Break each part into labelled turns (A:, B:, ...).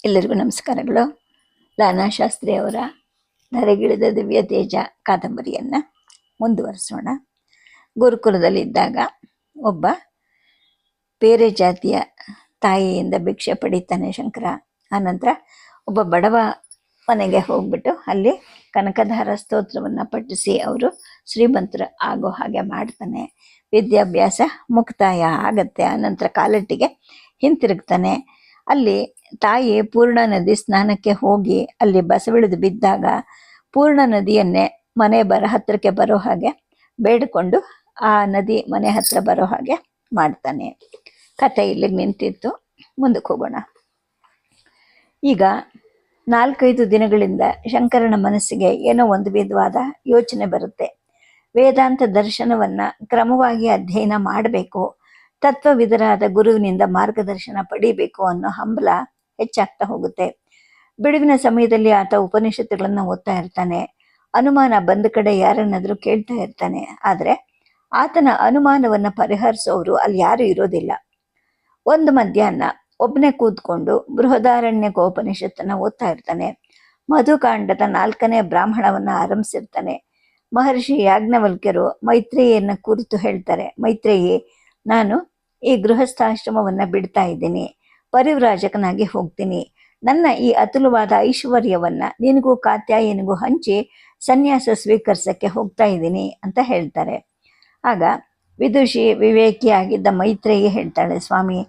A: ಎಲ್ಲರಿಗೂ ನಮಸ್ಕಾರಗಳು. ಲಾನಾ ಶಾಸ್ತ್ರಿ ಅವರ ಧರೆಗಿಳಿದ ದಿವ್ಯ ತೇಜ ಕಾದಂಬರಿಯನ್ನು ಮುಂದುವರಿಸೋಣ. ಗುರುಕುಲದಲ್ಲಿದ್ದಾಗ ಒಬ್ಬ ಬೇರೆ ಜಾತಿಯ ತಾಯಿಯಿಂದ ಭಿಕ್ಷೆ ಪಡಿತಾನೆ ಶಂಕರ. ಆನಂತರ ಒಬ್ಬ ಬಡವ ಮನೆಗೆ ಹೋಗ್ಬಿಟ್ಟು ಅಲ್ಲಿ ಕನಕಧಾರ ಸ್ತೋತ್ರವನ್ನು ಪಠಿಸಿ ಅವರು ಶ್ರೀಮಂತರು ಆಗೋ ಹಾಗೆ ಮಾಡ್ತಾನೆ. ವಿದ್ಯಾಭ್ಯಾಸ ಮುಕ್ತಾಯ ಆಗತ್ತೆ. ಆನಂತರ ಕಾಲಟ್ಟಿಗೆ ಹಿಂತಿರುಗ್ತಾನೆ. ಅಲ್ಲಿ ತಾಯಿ ಪೂರ್ಣ ನದಿ ಸ್ನಾನಕ್ಕೆ ಹೋಗಿ ಅಲ್ಲಿ ಬಸವಿಳಿದು ಬಿದ್ದಾಗ ಪೂರ್ಣ ನದಿಯನ್ನೇ ಮನೆ ಹತ್ರಕ್ಕೆ ಬರೋ ಹಾಗೆ ಬೇಡಿಕೊಂಡು ಆ ನದಿ ಮನೆ ಹತ್ರ ಬರೋ ಹಾಗೆ ಮಾಡ್ತಾನೆ. ಕತೆ ಇಲ್ಲಿಗೆ ನಿಂತಿತ್ತು. ಮುಂದಕ್ಕೆ ಹೋಗೋಣ. ಈಗ 4-5 ದಿನಗಳಿಂದ ಶಂಕರನ ಮನಸ್ಸಿಗೆ ಏನೋ ಒಂದು ವಿಧವಾದ ಯೋಚನೆ ಬರುತ್ತೆ. ವೇದಾಂತ ದರ್ಶನವನ್ನ ಕ್ರಮವಾಗಿ ಅಧ್ಯಯನ ಮಾಡಬೇಕು, ತತ್ವವಿದರಾದ ಗುರುವಿನಿಂದ ಮಾರ್ಗದರ್ಶನ ಪಡಿಬೇಕು ಅನ್ನೋ ಹಂಬಲ ಹೆಚ್ಚಾಗ್ತಾ ಹೋಗುತ್ತೆ. ಬಿಡುವಿನ ಸಮಯದಲ್ಲಿ ಆತ ಉಪನಿಷತ್ತುಗಳನ್ನು ಓದ್ತಾ ಇರ್ತಾನೆ. ಅನುಮಾನ ಬಂದ ಕಡೆ ಯಾರನ್ನಾದ್ರೂ ಕೇಳ್ತಾ ಇರ್ತಾನೆ. ಆದರೆ ಆತನ ಅನುಮಾನವನ್ನು ಪರಿಹರಿಸೋರು ಅಲ್ಲಿ ಯಾರು ಇರೋದಿಲ್ಲ. ಒಂದು ಮಧ್ಯಾಹ್ನ ಒಬ್ಬನೇ ಕೂತ್ಕೊಂಡು ಬೃಹದಾರಣ್ಯಕೋಪನಿಷತ್ತನ್ನು ಓದ್ತಾ ಇರ್ತಾನೆ. ಮಧುಕಾಂಡದ 4ನೇ ಬ್ರಾಹ್ಮಣವನ್ನು ಆರಂಭಿಸಿರ್ತಾನೆ. ಮಹರ್ಷಿ ಯಾಜ್ಞವಲ್ಕ್ಯರು ಮೈತ್ರೇಯಿಯನ್ನು ಕುರಿತು ಹೇಳ್ತಾರೆ. ಮೈತ್ರೇಯಿ, ನಾನು ಈ ಗೃಹಸ್ಥಾಶ್ರಮವನ್ನು ಬಿಡ್ತಾ ಇದ್ದೀನಿ, ಪರಿವ್ರಾಜಕನಾಗಿ ಹೋಗ್ತೀನಿ. ನನ್ನ ಈ ಅತುಲವಾದ ಐಶ್ವರ್ಯವನ್ನ ನಿನಗೂ ಕಾತ್ಯಾಯನಿಗೂ ಹಂಚಿ ಸನ್ಯಾಸ ಸ್ವೀಕರಿಸಕ್ಕೆ ಹೋಗ್ತಾ ಇದ್ದೀನಿ ಅಂತ ಹೇಳ್ತಾರೆ. ಆಗ ವಿದುಷಿ ವಿವೇಕಿಯಾಗಿದ್ದ ಮೈತ್ರೇಯಿ ಹೇಳ್ತಾಳೆ, ಸ್ವಾಮಿ,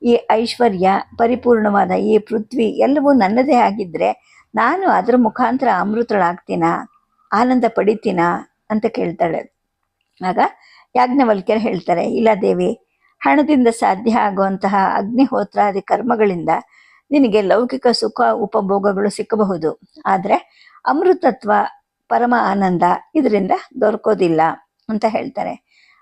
A: ಈ ಐಶ್ವರ್ಯ ಪರಿಪೂರ್ಣವಾದ ಈ ಪೃಥ್ವಿ ಎಲ್ಲವೂ ನನ್ನದೇ ಆಗಿದ್ರೆ ನಾನು ಅದರ ಮುಖಾಂತರ ಅಮೃತಳಾಗ್ತೀನಾ, ಆನಂದ ಪಡಿತೀನಾ ಅಂತ ಕೇಳ್ತಾಳೆ. ಆಗ ಯಾಜ್ಞವಲ್ಕ್ಯರು ಹೇಳ್ತಾರೆ, ಇಲ್ಲ ದೇವಿ, ಹಣದಿಂದ ಸಾಧ್ಯ ಆಗುವಂತಹ ಅಗ್ನಿಹೋತ್ರಾದಿ ಕರ್ಮಗಳಿಂದ ನಿನಗೆ ಲೌಕಿಕ ಸುಖ ಉಪಭೋಗಗಳು ಸಿಕ್ಕಬಹುದು, ಆದರೆ ಅಮೃತತ್ವ ಪರಮ ಆನಂದ ಇದರಿಂದ ದೊರಕೋದಿಲ್ಲ ಅಂತ ಹೇಳ್ತಾರೆ.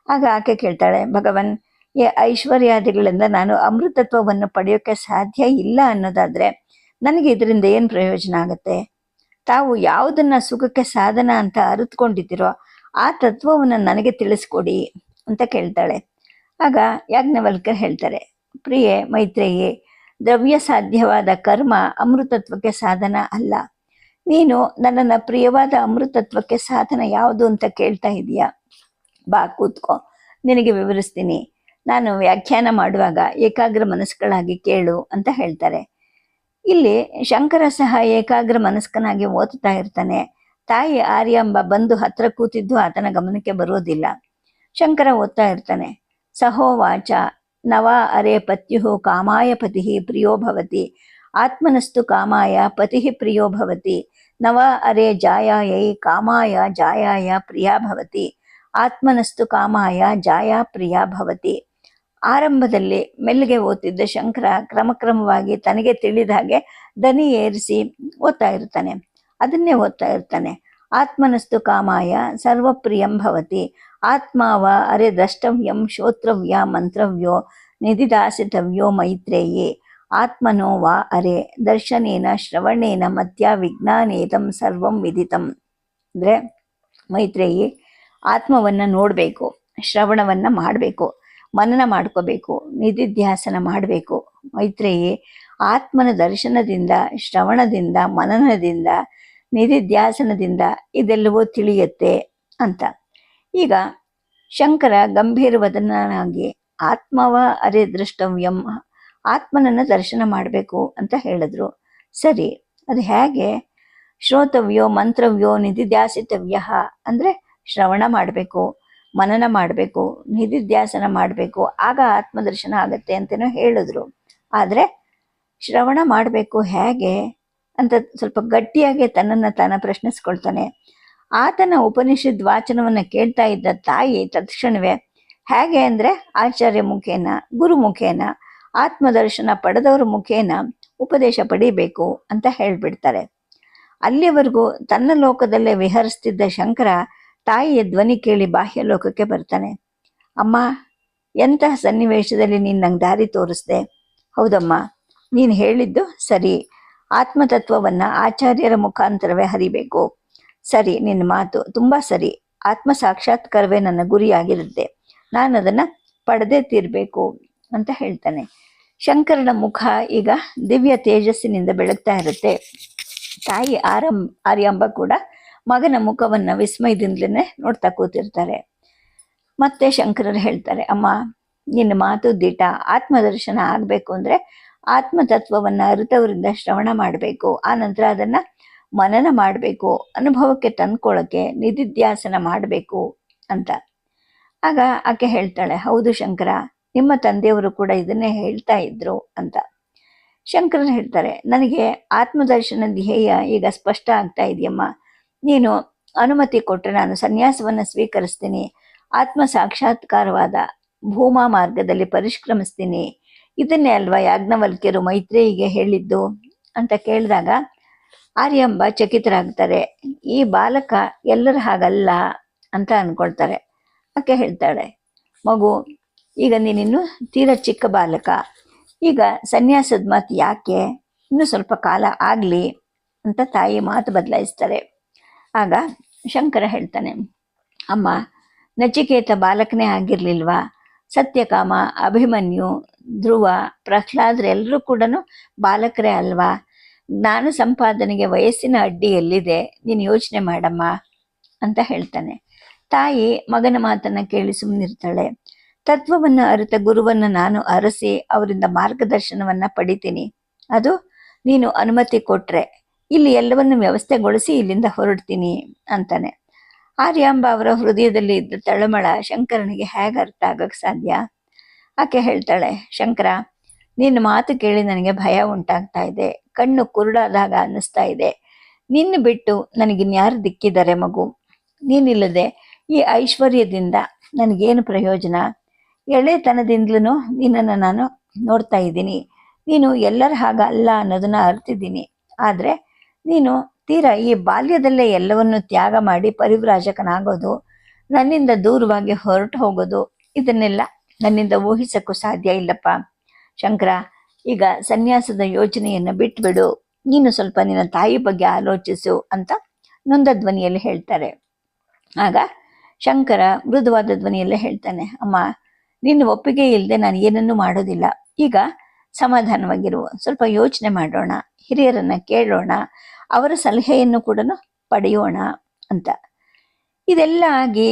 A: ಆಗ ಆಕೆ ಕೇಳ್ತಾಳೆ, ಭಗವನ್, ಈ ಐಶ್ವರ್ಯಾದಿಗಳಿಂದ ನಾನು ಅಮೃತತ್ವವನ್ನು ಪಡೆಯೋಕ್ಕೆ ಸಾಧ್ಯ ಇಲ್ಲ ಅನ್ನೋದಾದ್ರೆ ನನಗೆ ಇದರಿಂದ ಏನು ಪ್ರಯೋಜನ ಆಗುತ್ತೆ? ತಾವು ಯಾವುದನ್ನ ಸುಖಕ್ಕೆ ಸಾಧನ ಅಂತ ಅರಿತುಕೊಂಡಿದ್ದೀರೋ ಆ ತತ್ವವನ್ನು ನನಗೆ ತಿಳಿಸ್ಕೊಡಿ ಅಂತ ಕೇಳ್ತಾಳೆ. ಆಗ ಯಾಜ್ಞವಲ್ಕ್ಯರು ಹೇಳ್ತಾರೆ, ಪ್ರಿಯೆ ಮೈತ್ರೇಯಿ, ದ್ರವ್ಯ ಸಾಧ್ಯವಾದ ಕರ್ಮ ಅಮೃತತ್ವಕ್ಕೆ ಸಾಧನ ಅಲ್ಲ. ನೀನು ನನ್ನನ್ನು ಪ್ರಿಯವಾದ ಅಮೃತತ್ವಕ್ಕೆ ಸಾಧನ ಯಾವುದು ಅಂತ ಕೇಳ್ತಾ ಇದೀಯಾ? ಬಾ ಕೂತ್ಕೋ, ನಿನಗೆ ವಿವರಿಸ್ತೀನಿ. ನಾನು ವ್ಯಾಖ್ಯಾನ ಮಾಡುವಾಗ ಏಕಾಗ್ರ ಮನಸ್ಕಳಾಗಿ ಕೇಳು ಅಂತ ಹೇಳ್ತಾರೆ. ಇಲ್ಲಿ ಶಂಕರ ಸಹ ಏಕಾಗ್ರ ಮನಸ್ಕನಾಗಿ ಓದ್ತಾ ಇರ್ತಾನೆ. ತಾಯಿ ಆರ್ಯಾಂಬ ಬಂದು ಹತ್ರ ಕೂತಿದ್ದು ಆತನ ಗಮನಕ್ಕೆ ಬರೋದಿಲ್ಲ. ಶಂಕರ ಓದ್ತಾ ಇರ್ತಾನೆ. ಸಹೋವಾಚ ನವಾ ಅರೆ ಪತ್ಯು ಕಾಮಾಯ ಪತಿ ಪ್ರಿಯೋ ಭವತಿ, ಆತ್ಮನಸ್ತು ಕಾಮಾಯ ಪತಿ ಪ್ರಿಯೋ ಭವತಿ. ನವ ಅರೆ ಜಾಯಾಯೈ ಕಾಮಾಯ ಜಾಯಾಯ ಪ್ರಿಯಾ ಭವತಿ, ಆತ್ಮನಸ್ತು ಕಾಮಾಯ ಜಾಯಾ ಪ್ರಿಯಾ ಭವತಿ. ಆರಂಭದಲ್ಲಿ ಮೆಲ್ಲಗೆ ಓದ್ತಿದ್ದ ಶಂಕರ ಕ್ರಮಕ್ರಮವಾಗಿ ತನಗೆ ತಿಳಿದ ಹಾಗೆ ದನಿ ಏರಿಸಿ ಓದ್ತಾ ಇರ್ತಾನೆ. ಅದನ್ನೇ ಓದ್ತಾ ಇರ್ತಾನೆ. ಆತ್ಮನಸ್ತು ಕಾಮಾಯ ಸರ್ವಪ್ರಿಯಂ ಭವತಿ, ಆತ್ಮಾವ ಅರೆ ದ್ರಷ್ಟವ್ಯಂ ಶ್ರೋತ್ರವ್ಯ ಮಂತ್ರವ್ಯೋ ನಿಧಿದಾಸಿತವ್ಯೋ ಮೈತ್ರೇಯೇ, ಆತ್ಮನೋ ವಾ ಅರೆ ದರ್ಶನೇನ ಶ್ರವಣೇನ ಮತ್ಯ ವಿಜ್ಞಾನೇತಂ ಸರ್ವಂ ವಿದಿತಂ. ಅಂದರೆ ಮೈತ್ರೇಯಿ, ಆತ್ಮವನ್ನು ನೋಡಬೇಕು, ಶ್ರವಣವನ್ನು ಮಾಡಬೇಕು, ಮನನ ಮಾಡ್ಕೋಬೇಕು, ನಿಧಿಧ್ಯಾಸನ ಮಾಡಬೇಕು. ಮೈತ್ರೇಯಿ, ಆತ್ಮನ ದರ್ಶನದಿಂದ, ಶ್ರವಣದಿಂದ, ಮನನದಿಂದ, ನಿಧಿಧ್ಯಾಸನದಿಂದ ಇದೆಲ್ಲವೂ ತಿಳಿಯುತ್ತೆ ಅಂತ. ಈಗ ಶಂಕರ ಗಂಭೀರವದನಾಗಿ ಆತ್ಮವ ಅರೆ ದ್ರಷ್ಟವ್ಯಂ, ಆತ್ಮನನ್ನು ದರ್ಶನ ಮಾಡಬೇಕು ಅಂತ ಹೇಳಿದ್ರು. ಸರಿ, ಅದು ಹೇಗೆ? ಶ್ರೋತವ್ಯೋ ಮಂತ್ರವ್ಯೋ ನಿಧಿಧ್ಯಾಸಿತವ್ಯ ಅಂದರೆ ಶ್ರವಣ ಮಾಡಬೇಕು, ಮನನ ಮಾಡಬೇಕು, ನಿಧಿಧ್ಯಾಸನ ಮಾಡಬೇಕು, ಆಗ ಆತ್ಮದರ್ಶನ ಆಗತ್ತೆ ಅಂತಲೂ ಹೇಳಿದ್ರು. ಆದರೆ ಶ್ರವಣ ಮಾಡಬೇಕು ಹೇಗೆ ಅಂತ ಸ್ವಲ್ಪ ಗಟ್ಟಿಯಾಗಿ ತನ್ನನ್ನು ತಾನು ಪ್ರಶ್ನಿಸ್ಕೊಳ್ತಾನೆ. ಆತನ ಉಪನಿಷದ್ ವಾಚನವನ್ನು ಕೇಳ್ತಾ ಇದ್ದ ತಾಯಿ ತತ್ಕ್ಷಣವೇ ಹೇಗೆ ಅಂದರೆ ಆಚಾರ್ಯ ಮುಖೇನ, ಗುರು ಮುಖೇನ, ಆತ್ಮದರ್ಶನ ಪಡೆದವರ ಮುಖೇನ ಉಪದೇಶ ಪಡಿಬೇಕು ಅಂತ ಹೇಳಿಬಿಡ್ತಾರೆ. ಅಲ್ಲಿವರೆಗೂ ತನ್ನ ಲೋಕದಲ್ಲೇ ವಿಹರಿಸ್ತಿದ್ದ ಶಂಕರ ತಾಯಿಯ ಧ್ವನಿ ಕೇಳಿ ಬಾಹ್ಯ ಲೋಕಕ್ಕೆ ಬರ್ತಾನೆ. ಅಮ್ಮ, ಎಂತಹ ಸನ್ನಿವೇಶದಲ್ಲಿ ನೀನು ನಂಗೆ ದಾರಿ ತೋರಿಸ್ದೆ. ಹೌದಮ್ಮ, ನೀನು ಹೇಳಿದ್ದು ಸರಿ. ಆತ್ಮತತ್ವವನ್ನು ಆಚಾರ್ಯರ ಮುಖಾಂತರವೇ ಹರಿಬೇಕು. ಸರಿ, ನಿನ್ನ ಮಾತು ತುಂಬ ಸರಿ. ಆತ್ಮ ಸಾಕ್ಷಾತ್ಕಾರವೇ ನನ್ನ ಗುರಿಯಾಗಿರುತ್ತೆ. ನಾನು ಅದನ್ನು ಪಡೆದೇ ತೀರಬೇಕು ಅಂತ ಹೇಳ್ತಾನೆ. ಶಂಕರನ ಮುಖ ಈಗ ದಿವ್ಯ ತೇಜಸ್ಸಿನಿಂದ ಬೆಳಗ್ತಾ ಇರುತ್ತೆ. ತಾಯಿ ಆರ್ಯಾಂಬ ಕೂಡ ಮಗನ ಮುಖವನ್ನ ವಿಸ್ಮಯದಿಂದಲೇ ನೋಡ್ತಾ ಕೂತಿರ್ತಾರೆ. ಮತ್ತೆ ಶಂಕರರು ಹೇಳ್ತಾರೆ, ಅಮ್ಮ ನಿನ್ನ ಮಾತು ದಿಟ. ಆತ್ಮದರ್ಶನ ಆಗ್ಬೇಕು ಅಂದ್ರೆ ಆತ್ಮತತ್ವವನ್ನ ಅರಿತವರಿಂದ ಶ್ರವಣ ಮಾಡಬೇಕು, ಆ ನಂತರ ಅದನ್ನ ಮನನ ಮಾಡಬೇಕು, ಅನುಭವಕ್ಕೆ ತಂದ್ಕೊಳ್ಳೋಕೆ ನಿಧಿಧ್ಯಾಸನ ಮಾಡಬೇಕು ಅಂತ. ಆಗ ಆಕೆ ಹೇಳ್ತಾಳೆ, ಹೌದು ಶಂಕರ, ನಿಮ್ಮ ತಂದೆಯವರು ಕೂಡ ಇದನ್ನೇ ಹೇಳ್ತಾ ಇದ್ರು ಅಂತ. ಶಂಕರರು ಹೇಳ್ತಾರೆ, ನನಗೆ ಆತ್ಮದರ್ಶನ ಧ್ಯೇಯ ಈಗ ಸ್ಪಷ್ಟ ಆಗ್ತಾ ಇದೆಯಮ್ಮ. ನೀನು ಅನುಮತಿ ಕೊಟ್ಟರೆ ನಾನು ಸನ್ಯಾಸವನ್ನ ಸ್ವೀಕರಿಸ್ತೀನಿ, ಆತ್ಮ ಸಾಕ್ಷಾತ್ಕಾರವಾದ ಭೂಮಾ ಮಾರ್ಗದಲ್ಲಿ ಪರಿಷ್ಕ್ರಮಿಸ್ತೀನಿ. ಇದನ್ನೇ ಅಲ್ವಾ ಯಾಜ್ಞವಲ್ಕ್ಯರು ಮೈತ್ರೇಯಿಗೆ ಹೇಳಿದ್ದು ಅಂತ ಕೇಳಿದಾಗ ಆರ್ಯಾಂಬ ಚಕಿತರಾಗ್ತಾರೆ. ಈ ಬಾಲಕ ಎಲ್ಲರ ಹಾಗಲ್ಲ ಅಂತ ಅನ್ಕೊಳ್ತಾರೆ. ಆಕೆ ಹೇಳ್ತಾಳೆ, ಮಗು, ಈಗ ನೀನಿನ್ನು ತೀರಾ ಚಿಕ್ಕ ಬಾಲಕ, ಈಗ ಸನ್ಯಾಸದ ಮಾತು ಯಾಕೆ, ಇನ್ನೂ ಸ್ವಲ್ಪ ಕಾಲ ಆಗಲಿ ಅಂತ ತಾಯಿ ಮಾತು ಬದಲಾಯಿಸ್ತಾರೆ. ಆಗ ಶಂಕರ ಹೇಳ್ತಾನೆ, ಅಮ್ಮ, ನಚಿಕೇತ ಬಾಲಕನೇ ಆಗಿರ್ಲಿಲ್ವಾ? ಸತ್ಯಕಾಮ, ಅಭಿಮನ್ಯು, ಧ್ರುವ, ಪ್ರಹ್ಲಾದ್ರೆಲ್ಲರೂ ಕೂಡ ಬಾಲಕರೇ ಅಲ್ವಾ? ಜ್ಞಾನ ಸಂಪಾದನೆಗೆ ವಯಸ್ಸಿನ ಅಡ್ಡಿ ಎಲ್ಲಿದೆ? ನೀನು ಯೋಚನೆ ಮಾಡಮ್ಮ ಅಂತ ಹೇಳ್ತಾನೆ. ತಾಯಿ ಮಗನ ಮಾತನ್ನ ಕೇಳಿ ಸುಮ್ಮನಿರ್ತಾಳೆ. ತತ್ವವನ್ನ ಅರಿತ ಗುರುವನ್ನ ನಾನು ಅರಸಿ ಅವರಿಂದ ಮಾರ್ಗದರ್ಶನವನ್ನ ಪಡಿತೀನಿ. ಅದು ನೀನು ಅನುಮತಿ ಕೊಟ್ರೆ ಇಲ್ಲಿ ಎಲ್ಲವನ್ನು ವ್ಯವಸ್ಥೆಗೊಳಿಸಿ ಇಲ್ಲಿಂದ ಹೊರಡ್ತೀನಿ ಅಂತಾನೆ. ಆರ್ಯಾಂಬ ಅವರ ಹೃದಯದಲ್ಲಿ ಇದ್ದ ತಳಮಳ ಶಂಕರನಿಗೆ ಹೇಗೆ ಅರ್ಥ ಆಗಕ್ಕೆ ಸಾಧ್ಯ? ಆಕೆ ಹೇಳ್ತಾಳೆ, ಶಂಕರ, ನಿನ್ನ ಮಾತು ಕೇಳಿ ನನಗೆ ಭಯ ಉಂಟಾಗ್ತಾ ಇದೆ, ಕಣ್ಣು ಕುರುಡಾದಾಗ ಅನ್ನಿಸ್ತಾ ಇದೆ. ನಿನ್ನ ಬಿಟ್ಟು ನನಗಿನ್ಯಾರು ದಿಕ್ಕಿದ್ದಾರೆ ಮಗು? ನೀನಿಲ್ಲದೆ ಈ ಐಶ್ವರ್ಯದಿಂದ ನನಗೇನು ಪ್ರಯೋಜನ? ಎಳೆತನದಿಂದಲೂ ನಿನ್ನನ್ನು ನಾನು ನೋಡ್ತಾ ಇದ್ದೀನಿ. ನೀನು ಎಲ್ಲರ ಹಾಗ ಅಲ್ಲ ಅನ್ನೋದನ್ನ ಅರ್ತಿದ್ದೀನಿ. ಆದರೆ ನೀನು ತೀರಾ ಈ ಬಾಲ್ಯದಲ್ಲೇ ಎಲ್ಲವನ್ನು ತ್ಯಾಗ ಮಾಡಿ ಪರಿವ್ರಾಜಕನಾಗೋದು, ನನ್ನಿಂದ ದೂರವಾಗಿ ಹೊರಟು ಹೋಗೋದು, ಇದನ್ನೆಲ್ಲ ನನ್ನಿಂದ ಊಹಿಸಕ್ಕೂ ಸಾಧ್ಯ ಇಲ್ಲಪ್ಪ. ಶಂಕರ, ಈಗ ಸನ್ಯಾಸದ ಯೋಚನೆಯನ್ನು ಬಿಟ್ಬಿಡು, ನೀನು ಸ್ವಲ್ಪ ನಿನ್ನ ತಾಯಿ ಬಗ್ಗೆ ಆಲೋಚಿಸು ಅಂತ ನೊಂದ ಧ್ವನಿಯಲ್ಲಿ ಹೇಳ್ತಾರೆ. ಆಗ ಶಂಕರ ಮೃದುವಾದ ಧ್ವನಿಯಲ್ಲೇ ಹೇಳ್ತಾನೆ, ಅಮ್ಮ, ನಿನ್ನ ಒಪ್ಪಿಗೆ ಇಲ್ಲದೆ ನಾನು ಏನನ್ನೂ ಮಾಡೋದಿಲ್ಲ. ಈಗ ಸಮಾಧಾನವಾಗಿರು, ಸ್ವಲ್ಪ ಯೋಚನೆ ಮಾಡೋಣ, ಹಿರಿಯರನ್ನ ಕೇಳೋಣ, ಅವರ ಸಲಹೆಯನ್ನು ಕೂಡ ಪಡೆಯೋಣ ಅಂತ. ಇದೆಲ್ಲ ಆಗಿ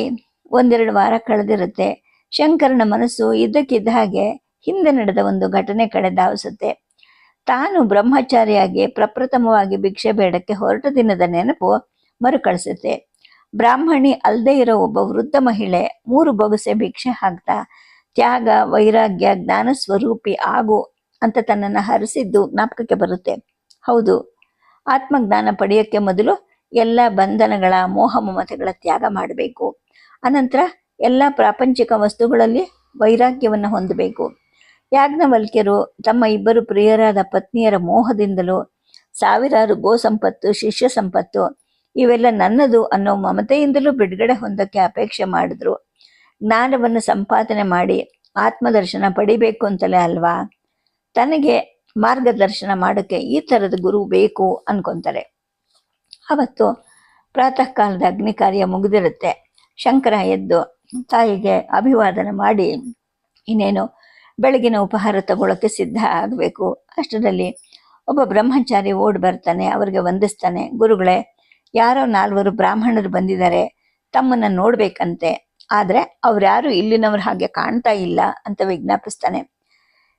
A: 1-2 ವಾರ ಕಳೆದಿರುತ್ತೆ. ಶಂಕರನ ಮನಸ್ಸು ಇದ್ದಕ್ಕಿದ್ದ ಹಾಗೆ ಹಿಂದೆ ನಡೆದ ಒಂದು ಘಟನೆ ಕಡೆ ಧಾವಿಸುತ್ತೆ. ತಾನು ಬ್ರಹ್ಮಚಾರಿಯಾಗಿ ಪ್ರಪ್ರಥಮವಾಗಿ ಭಿಕ್ಷೆ ಬೇಡಕ್ಕೆ ಹೊರಟ ದಿನದ ನೆನಪು ಮರುಕಳಿಸುತ್ತೆ. ಬ್ರಾಹ್ಮಣಿ ಅಲ್ಲದೆ ಇರೋ ಒಬ್ಬ ವೃದ್ಧ ಮಹಿಳೆ 3 ಬೊಗಸೆ ಭಿಕ್ಷೆ ಹಾಕ್ತಾ ತ್ಯಾಗ, ವೈರಾಗ್ಯ, ಜ್ಞಾನ ಸ್ವರೂಪಿ ಆಗು ಅಂತ ತನ್ನನ್ನು ಹರಿಸಿದ್ದು ಜ್ಞಾಪಕಕ್ಕೆ ಬರುತ್ತೆ. ಹೌದು, ಆತ್ಮಜ್ಞಾನ ಪಡೆಯೋಕ್ಕೆ ಮೊದಲು ಎಲ್ಲ ಬಂಧನಗಳ, ಮೋಹ ಮಮತೆಗಳ ತ್ಯಾಗ ಮಾಡಬೇಕು. ಅನಂತರ ಎಲ್ಲ ಪ್ರಾಪಂಚಿಕ ವಸ್ತುಗಳಲ್ಲಿ ವೈರಾಗ್ಯವನ್ನು ಹೊಂದಬೇಕು. ಯಾಜ್ಞವಲ್ಕ್ಯರು ತಮ್ಮ 2 ಪ್ರಿಯರಾದ ಪತ್ನಿಯರ ಮೋಹದಿಂದಲೂ, ಸಾವಿರಾರು ಗೋ ಸಂಪತ್ತು, ಶಿಷ್ಯ ಸಂಪತ್ತು ಇವೆಲ್ಲ ನನ್ನದು ಅನ್ನೋ ಮಮತೆಯಿಂದಲೂ ಬಿಡುಗಡೆ ಹೊಂದಕ್ಕೆ ಅಪೇಕ್ಷೆ ಮಾಡಿದ್ರು. ಜ್ಞಾನವನ್ನು ಸಂಪಾದನೆ ಮಾಡಿ ಆತ್ಮದರ್ಶನ ಪಡಿಬೇಕು ಅಂತಲೇ ಅಲ್ವಾ? ತನಗೆ ಮಾರ್ಗದರ್ಶನ ಮಾಡೋಕ್ಕೆ ಈ ಥರದ ಗುರು ಬೇಕು ಅನ್ಕೊಂತಾರೆ. ಅವತ್ತು ಪ್ರಾತಃ ಕಾಲದ ಅಗ್ನಿ ಕಾರ್ಯ ಮುಗಿದಿರುತ್ತೆ. ಶಂಕರ ಎದ್ದು ತಾಯಿಗೆ ಅಭಿವಾದನ ಮಾಡಿ ಇನ್ನೇನು ಬೆಳಗಿನ ಉಪಹಾರ ತಗೊಳ್ಳೋಕ್ಕೆ ಸಿದ್ಧ ಆಗಬೇಕು. ಅಷ್ಟರಲ್ಲಿ ಒಬ್ಬ ಬ್ರಹ್ಮಚಾರಿ ಓಡಿ ಬರ್ತಾನೆ, ಅವ್ರಿಗೆ ವಂದಿಸ್ತಾನೆ. ಗುರುಗಳೇ, ಯಾರೋ 4 ಬ್ರಾಹ್ಮಣರು ಬಂದಿದ್ದಾರೆ, ತಮ್ಮನ್ನ ನೋಡ್ಬೇಕಂತೆ, ಆದರೆ ಅವ್ರ್ಯಾರು ಇಲ್ಲಿನವ್ರ ಹಾಗೆ ಕಾಣ್ತಾ ಇಲ್ಲ ಅಂತ ವಿಜ್ಞಾಪಿಸ್ತಾನೆ.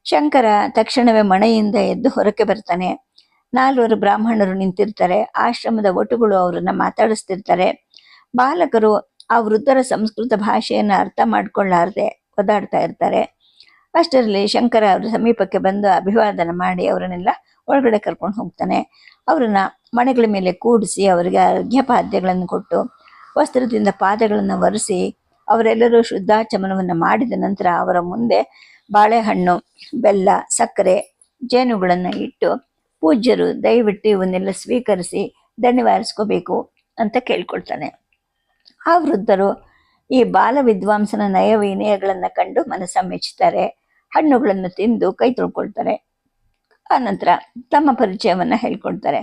A: ಶಂಕರ ತಕ್ಷಣವೇ ಮನೆಯಿಂದ ಎದ್ದು ಹೊರಕ್ಕೆ ಬರ್ತಾನೆ. 4 ಬ್ರಾಹ್ಮಣರು ನಿಂತಿರ್ತಾರೆ. ಆಶ್ರಮದ ಒಟುಗಳು ಅವರನ್ನ ಮಾತಾಡಿಸ್ತಿರ್ತಾರೆ. ಬಾಲಕರು ಆ ವೃದ್ಧರ ಸಂಸ್ಕೃತ ಭಾಷೆಯನ್ನು ಅರ್ಥ ಮಾಡ್ಕೊಳ್ಳಾರ್ದೆ ಒದಾಡ್ತಾ ಇರ್ತಾರೆ. ಅಷ್ಟರಲ್ಲಿ ಶಂಕರ ಅವ್ರ ಸಮೀಪಕ್ಕೆ ಬಂದು ಅಭಿವಾದನ ಮಾಡಿ ಅವರನ್ನೆಲ್ಲ ಒಳಗಡೆ ಕರ್ಕೊಂಡು ಹೋಗ್ತಾನೆ. ಅವರನ್ನ ಮಣೆಗಳ ಮೇಲೆ ಕೂಡಿಸಿ ಅವರಿಗೆ ಅರ್ಘ್ಯಪಾದ್ಯಗಳನ್ನು ಕೊಟ್ಟು ವಸ್ತ್ರದಿಂದ ಪಾದಗಳನ್ನು ಒರೆಸಿ ಅವರೆಲ್ಲರೂ ಶುದ್ಧಾಚಮನವನ್ನು ಮಾಡಿದ ನಂತರ ಅವರ ಮುಂದೆ ಬಾಳೆಹಣ್ಣು, ಬೆಲ್ಲ, ಸಕ್ಕರೆ, ಜೇನುಗಳನ್ನು ಇಟ್ಟು ಪೂಜ್ಯರು ದಯವಿಟ್ಟು ಇವನ್ನೆಲ್ಲ ಸ್ವೀಕರಿಸಿ ದಣಿವಾರಿಸ್ಕೋಬೇಕು ಅಂತ ಕೇಳ್ಕೊಳ್ತಾನೆ. ಆ ವೃದ್ಧರು ಈ ಬಾಲ ವಿದ್ವಾಂಸನ ನಯ ವಿನಯಗಳನ್ನು ಕಂಡು ಮನಸ್ಸ ಮೆಚ್ಚುತ್ತಾರೆ. ಹಣ್ಣುಗಳನ್ನು ತಿಂದು ಕೈ ತೊಳ್ಕೊಳ್ತಾರೆ. ಆನಂತರ ತಮ್ಮ ಪರಿಚಯವನ್ನು ಹೇಳ್ಕೊಳ್ತಾರೆ.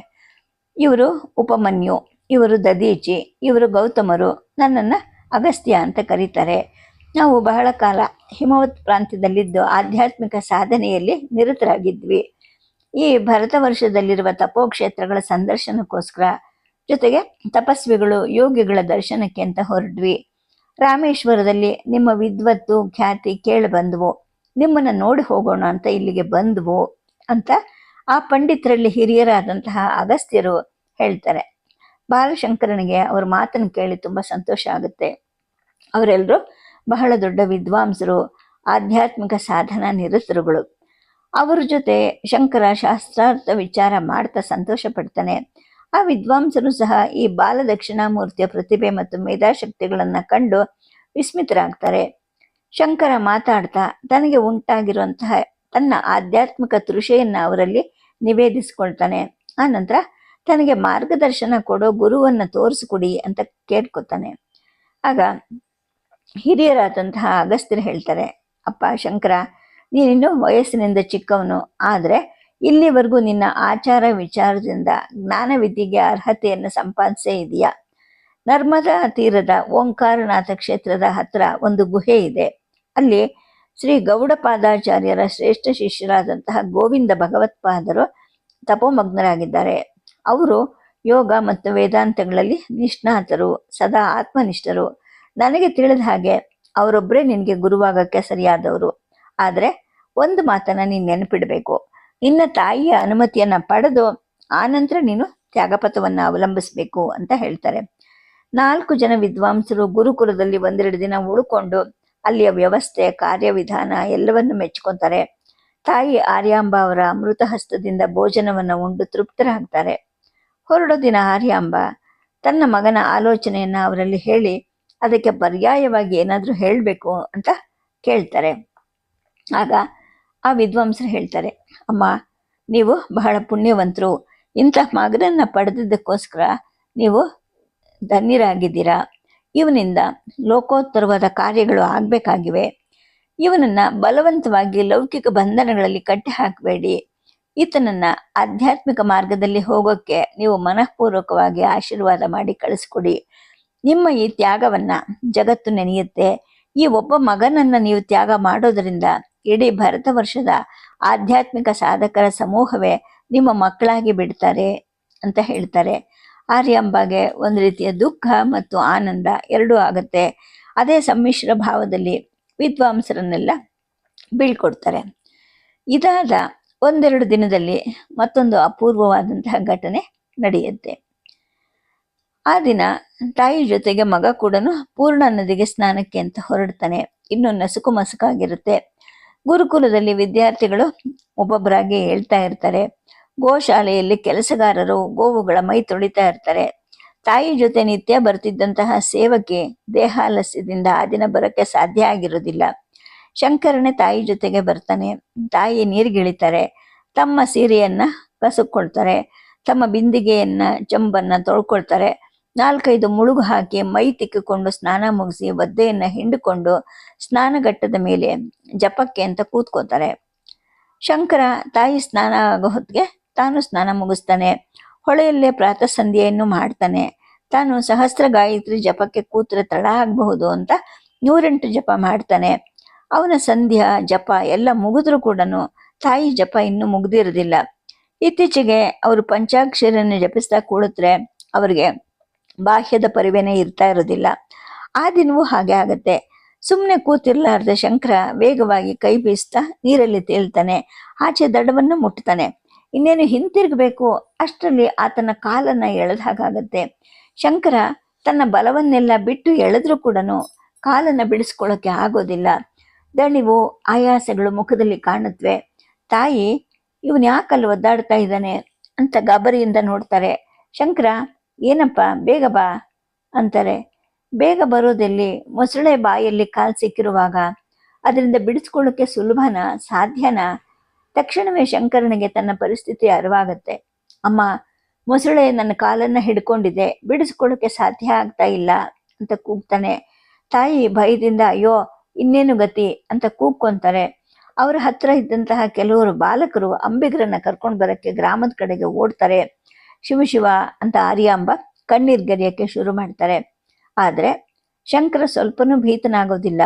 A: ಇವರು ಉಪಮನ್ಯು, ಇವರು ದದೀಚಿ, ಇವರು ಗೌತಮರು, ನನ್ನನ್ನು ಅಗಸ್ತ್ಯ ಅಂತ ಕರೀತಾರೆ. ನಾವು ಬಹಳ ಕಾಲ ಹಿಮವತ್ ಪ್ರಾಂತ್ಯದಲ್ಲಿದ್ದು ಆಧ್ಯಾತ್ಮಿಕ ಸಾಧನೆಯಲ್ಲಿ ನಿರತರಾಗಿದ್ವಿ. ಈ ಭರತ ವರ್ಷದಲ್ಲಿರುವ ತಪೋಕ್ಷೇತ್ರಗಳ ಸಂದರ್ಶನಕ್ಕೋಸ್ಕರ, ಜೊತೆಗೆ ತಪಸ್ವಿಗಳು ಯೋಗಿಗಳ ದರ್ಶನಕ್ಕೆ ಅಂತ ಹೊರಡ್ವಿ. ರಾಮೇಶ್ವರದಲ್ಲಿ ನಿಮ್ಮ ವಿದ್ವತ್ತು ಖ್ಯಾತಿ ಕೇಳಿ ಬಂದವು, ನಿಮ್ಮನ್ನು ನೋಡಿ ಹೋಗೋಣ ಅಂತ ಇಲ್ಲಿಗೆ ಬಂದವು ಅಂತ ಆ ಪಂಡಿತರಲ್ಲಿ ಹಿರಿಯರಾದಂತಹ ಅಗಸ್ತ್ಯರು ಹೇಳ್ತಾರೆ. ಬಾಲಶಂಕರನಿಗೆ ಅವ್ರ ಮಾತನ್ನು ಕೇಳಿ ತುಂಬ ಸಂತೋಷ ಆಗುತ್ತೆ. ಅವರೆಲ್ಲರೂ ಬಹಳ ದೊಡ್ಡ ವಿದ್ವಾಂಸರು, ಆಧ್ಯಾತ್ಮಿಕ ಸಾಧನಾ ನಿರತರುಗಳು. ಅವ್ರ ಜೊತೆ ಶಂಕರ ಶಾಸ್ತ್ರಾರ್ಥ ವಿಚಾರ ಮಾಡ್ತಾ ಸಂತೋಷ ಪಡ್ತಾನೆ. ಆ ವಿದ್ವಾಂಸರು ಸಹ ಈ ಬಾಲ ದಕ್ಷಿಣಾಮೂರ್ತಿಯ ಪ್ರತಿಭೆ ಮತ್ತು ಮೇಧಾಶಕ್ತಿಗಳನ್ನು ಕಂಡು ವಿಸ್ಮಿತರಾಗ್ತಾರೆ. ಶಂಕರ ಮಾತಾಡ್ತಾ ತನಗೆ ಉಂಟಾಗಿರುವಂತಹ ತನ್ನ ಆಧ್ಯಾತ್ಮಿಕ ತೃಷೆಯನ್ನು ಅವರಲ್ಲಿ ನಿವೇದಿಸ್ಕೊಳ್ತಾನೆ. ಆ ನಂತರ ತನಗೆ ಮಾರ್ಗದರ್ಶನ ಕೊಡೋ ಗುರುವನ್ನು ತೋರಿಸ್ಕೊಡಿ ಅಂತ ಕೇಳ್ಕೊತಾನೆ. ಆಗ ಹಿರಿಯರಾದಂತಹ ಅಗಸ್ತ್ಯರು ಹೇಳ್ತಾರೆ, ಅಪ್ಪ ಶಂಕರ, ನೀನಿನ್ನೂ ವಯಸ್ಸಿನಿಂದ ಚಿಕ್ಕವನು, ಆದರೆ ಇಲ್ಲಿವರೆಗೂ ನಿನ್ನ ಆಚಾರ ವಿಚಾರದಿಂದ ಜ್ಞಾನ ವಿದ್ಯೆಗೆ ಅರ್ಹತೆಯನ್ನು ಸಂಪಾದಿಸೇ ಇದೆಯಾ. ನರ್ಮದಾ ತೀರದ ಓಂಕಾರನಾಥ ಕ್ಷೇತ್ರದ ಹತ್ರ ಒಂದು ಗುಹೆ ಇದೆ. ಅಲ್ಲಿ ಶ್ರೀ ಗೌಡಪಾದಾಚಾರ್ಯರ ಶ್ರೇಷ್ಠ ಶಿಷ್ಯರಾದಂತಹ ಗೋವಿಂದ ಭಗವತ್ಪಾದರು ತಪೋಮಗ್ನರಾಗಿದ್ದಾರೆ. ಅವರು ಯೋಗ ಮತ್ತು ವೇದಾಂತಗಳಲ್ಲಿ ನಿಷ್ಣಾತರು, ಸದಾ ಆತ್ಮನಿಷ್ಠರು. ನನಗೆ ತಿಳಿದ ಹಾಗೆ ಅವರೊಬ್ಬರೇ ನಿನಗೆ ಗುರುವಾಗಕ್ಕೆ ಸರಿಯಾದವರು. ಆದರೆ ಒಂದು ಮಾತನ್ನು ನೀನು ನೆನಪಿಡಬೇಕು, ನಿನ್ನ ತಾಯಿಯ ಅನುಮತಿಯನ್ನು ಪಡೆದು ಆನಂತರ ನೀನು ತ್ಯಾಗಪಥವನ್ನು ಅವಲಂಬಿಸಬೇಕು ಅಂತ ಹೇಳ್ತಾರೆ. 4 ಜನ ವಿದ್ವಾಂಸರು ಗುರುಕುಲದಲ್ಲಿ 1-2 ದಿನ ಉಳ್ಕೊಂಡು ಅಲ್ಲಿಯ ವ್ಯವಸ್ಥೆ, ಕಾರ್ಯವಿಧಾನ ಎಲ್ಲವನ್ನು ಮೆಚ್ಕೊತಾರೆ. ತಾಯಿ ಆರ್ಯಾಂಬ ಅವರ ಅಮೃತ ಹಸ್ತದಿಂದ ಭೋಜನವನ್ನು ಉಂಡು ತೃಪ್ತರಾಗ್ತಾರೆ. ಹೊರಡೋ ದಿನ ಆರ್ಯಾಂಬ ತನ್ನ ಮಗನ ಆಲೋಚನೆಯನ್ನು ಅವರಲ್ಲಿ ಹೇಳಿ ಅದಕ್ಕೆ ಪರ್ಯಾಯವಾಗಿ ಏನಾದರೂ ಹೇಳಬೇಕು ಅಂತ ಕೇಳ್ತಾರೆ. ಆಗ ಆ ವಿದ್ವಾಂಸರು ಹೇಳ್ತಾರೆ, ಅಮ್ಮ, ನೀವು ಬಹಳ ಪುಣ್ಯವಂತರು, ಇಂಥ ಮಗನನ್ನು ಪಡೆದಿದ್ದಕ್ಕೋಸ್ಕರ ನೀವು ಧನ್ಯರಾಗಿದ್ದೀರಾ. ಇವನಿಂದ ಲೋಕೋತ್ತರವಾದ ಕಾರ್ಯಗಳು ಆಗಬೇಕಾಗಿವೆ. ಇವನನ್ನು ಬಲವಂತವಾಗಿ ಲೌಕಿಕ ಬಂಧನಗಳಲ್ಲಿ ಕಟ್ಟಿ ಹಾಕಬೇಡಿ. ಈತನನ್ನು ಆಧ್ಯಾತ್ಮಿಕ ಮಾರ್ಗದಲ್ಲಿ ಹೋಗೋಕ್ಕೆ ನೀವು ಮನಃಪೂರ್ವಕವಾಗಿ ಆಶೀರ್ವಾದ ಮಾಡಿ ಕಳಿಸ್ಕೊಡಿ. ನಿಮ್ಮ ಈ ತ್ಯಾಗವನ್ನು ಜಗತ್ತು ನೆನೆಯುತ್ತೆ. ಈ ಒಬ್ಬ ಮಗನನ್ನು ನೀವು ತ್ಯಾಗ ಮಾಡೋದರಿಂದ ಇಡೀ ಭರತ ವರ್ಷದ ಆಧ್ಯಾತ್ಮಿಕ ಸಾಧಕರ ಸಮೂಹವೇ ನಿಮ್ಮ ಮಕ್ಕಳಾಗಿ ಬಿಡ್ತಾರೆ ಅಂತ ಹೇಳ್ತಾರೆ. ಆರ್ಯಾಂಬಾಗೆ ಒಂದು ರೀತಿಯ ದುಃಖ ಮತ್ತು ಆನಂದ ಎರಡೂ ಆಗುತ್ತೆ. ಅದೇ ಸಮ್ಮಿಶ್ರ ಭಾವದಲ್ಲಿ ವಿದ್ವಾಂಸರನ್ನೆಲ್ಲ ಬೀಳ್ಕೊಡ್ತಾರೆ. ಇದಾದ 1-2 ದಿನದಲ್ಲಿ ಮತ್ತೊಂದು ಅಪೂರ್ವವಾದಂತಹ ಘಟನೆ ನಡೆಯುತ್ತೆ. ಆ ದಿನ ತಾಯಿ ಜೊತೆಗೆ ಮಗ ಕೂಡ ಪೂರ್ಣ ನದಿಗೆ ಸ್ನಾನಕ್ಕೆ ಅಂತ ಹೊರಡ್ತಾನೆ. ಇನ್ನು ನಸುಕು ಮಸುಕಾಗಿರುತ್ತೆ. ಗುರುಕುಲದಲ್ಲಿ ವಿದ್ಯಾರ್ಥಿಗಳು ಒಬ್ಬೊಬ್ಬರಾಗಿ ಹೇಳ್ತಾ ಇರ್ತಾರೆ. ಗೋಶಾಲೆಯಲ್ಲಿ ಕೆಲಸಗಾರರು ಗೋವುಗಳ ಮೈ ತೊಳಿತಾ ಇರ್ತಾರೆ. ತಾಯಿ ಜೊತೆ ನಿತ್ಯ ಬರ್ತಿದ್ದಂತಹ ಸೇವಕಿ ದೇಹಾಲಸ್ಯದಿಂದ ಆ ದಿನ ಬರೋಕ್ಕೆ ಸಾಧ್ಯ ಆಗಿರೋದಿಲ್ಲ. ಶಂಕರನೇ ತಾಯಿ ಜೊತೆಗೆ ಬರ್ತಾನೆ. ತಾಯಿ ನೀರಿಗಿಳಿತಾರೆ. ತಮ್ಮ ಸೀರೆಯನ್ನ ಕಸುಕೊಳ್ತಾರೆ. ತಮ್ಮ ಬಿಂದಿಗೆಯನ್ನ ಚಂಬನ್ನ ತೊಳ್ಕೊಳ್ತಾರೆ. 4-5 ಮುಳುಗು ಹಾಕಿ ಮೈ ತಿಕ್ಕಿಕೊಂಡು ಸ್ನಾನ ಮುಗಿಸಿ ಒದ್ದೆಯನ್ನು ಹಿಂಡಿಕೊಂಡು ಸ್ನಾನಘಟ್ಟದ ಮೇಲೆ ಜಪಕ್ಕೆ ಅಂತ ಕೂತ್ಕೋತಾರೆ. ಶಂಕರ ತಾಯಿ ಸ್ನಾನ ಆಗೋ ಹೊತ್ತಿಗೆ ತಾನು ಸ್ನಾನ ಮುಗಿಸ್ತಾನೆ. ಹೊಳೆಯಲ್ಲೇ ಪ್ರಾತಃ ಸಂಧ್ಯೆಯನ್ನು ಮಾಡ್ತಾನೆ. ತಾನು ಸಹಸ್ರ ಗಾಯತ್ರಿ ಜಪಕ್ಕೆ ಕೂತ್ರೆ ತಡ ಆಗಬಹುದು ಅಂತ 108 ಜಪ ಮಾಡ್ತಾನೆ. ಅವನ ಸಂಧ್ಯಾ ಜಪ ಎಲ್ಲ ಮುಗಿದ್ರೂ ಕೂಡ ತಾಯಿ ಜಪ ಇನ್ನೂ ಮುಗ್ದಿರೋದಿಲ್ಲ. ಇತ್ತೀಚೆಗೆ ಅವರು ಪಂಚಾಕ್ಷರನ್ನು ಜಪಿಸ್ತಾ ಕೂಡಿದ್ರೆ ಅವರಿಗೆ ಬಾಹ್ಯದ ಪರಿವೇನೇ ಇರ್ತಾ ಇರೋದಿಲ್ಲ. ಆ ದಿನವೂ ಹಾಗೆ ಆಗತ್ತೆ. ಸುಮ್ಮನೆ ಕೂತಿರ್ಲಾರ್ದೆ ಶಂಕರ ವೇಗವಾಗಿ ಕೈ ಬೀಸ್ತಾ ನೀರಲ್ಲಿ ತೇಲ್ತಾನೆ. ಆಚೆ ದಡವನ್ನು ಮುಟ್ತಾನೆ. ಇನ್ನೇನು ಹಿಂತಿರುಗಬೇಕು ಅಷ್ಟರಲ್ಲಿ ಆತನ ಕಾಲನ್ನು ಎಳೆದ ಹಾಗಾಗತ್ತೆ. ಶಂಕರ ತನ್ನ ಬಲವನ್ನೆಲ್ಲ ಬಿಟ್ಟು ಎಳೆದ್ರೂ ಕೂಡ ಕಾಲನ್ನು ಬಿಡಿಸ್ಕೊಳ್ಳೋಕೆ ಆಗೋದಿಲ್ಲ. ದಣಿವು ಆಯಾಸಗಳು ಮುಖದಲ್ಲಿ ಕಾಣುತ್ತವೆ. ತಾಯಿ ಇವನ್ ಯಾಕಲ್ಲಿ ಒದ್ದಾಡ್ತಾ ಇದ್ದಾನೆ ಅಂತ ಗಾಬರಿಯಿಂದ ನೋಡ್ತಾರೆ. ಶಂಕರ, ಏನಪ್ಪ ಬೇಗ ಬಾ ಅಂತಾರೆ. ಬೇಗ ಬರೋದೆಲ್ಲಿ, ಮೊಸಳೆ ಬಾಯಲ್ಲಿ ಕಾಲು ಸಿಕ್ಕಿರುವಾಗ ಅದರಿಂದ ಬಿಡಿಸ್ಕೊಳ್ಳೋಕೆ ಸುಲಭನಾ, ಸಾಧ್ಯನಾ? ತಕ್ಷಣವೇ ಶಂಕರನಿಗೆ ತನ್ನ ಪರಿಸ್ಥಿತಿ ಅರಿವಾಗತ್ತೆ. ಅಮ್ಮ, ಮೊಸಳೆ ನನ್ನ ಕಾಲನ್ನು ಹಿಡ್ಕೊಂಡಿದೆ, ಬಿಡಿಸ್ಕೊಳ್ಳೋಕೆ ಸಾಧ್ಯ ಆಗ್ತಾ ಇಲ್ಲ ಅಂತ ಕೂಗ್ತಾನೆ. ತಾಯಿ ಭಯದಿಂದ ಅಯ್ಯೋ ಇನ್ನೇನು ಗತಿ ಅಂತ ಕೂಗ್ಕೊಂತಾರೆ. ಅವರ ಹತ್ರ ಇದ್ದಂತಹ ಕೆಲವರು ಬಾಲಕರು ಅಂಬಿಗರನ್ನ ಕರ್ಕೊಂಡು ಬರೋಕ್ಕೆ ಗ್ರಾಮದ ಕಡೆಗೆ ಓಡ್ತಾರೆ. ಶಿವ ಶಿವ ಅಂತ ಆರ್ಯಾಂಬ ಕಣ್ಣೀರ್ಗರಿಯಕ್ಕೆ ಶುರು ಮಾಡ್ತಾರೆ. ಆದರೆ ಶಂಕರ ಸ್ವಲ್ಪನೂ ಭೀತನಾಗೋದಿಲ್ಲ.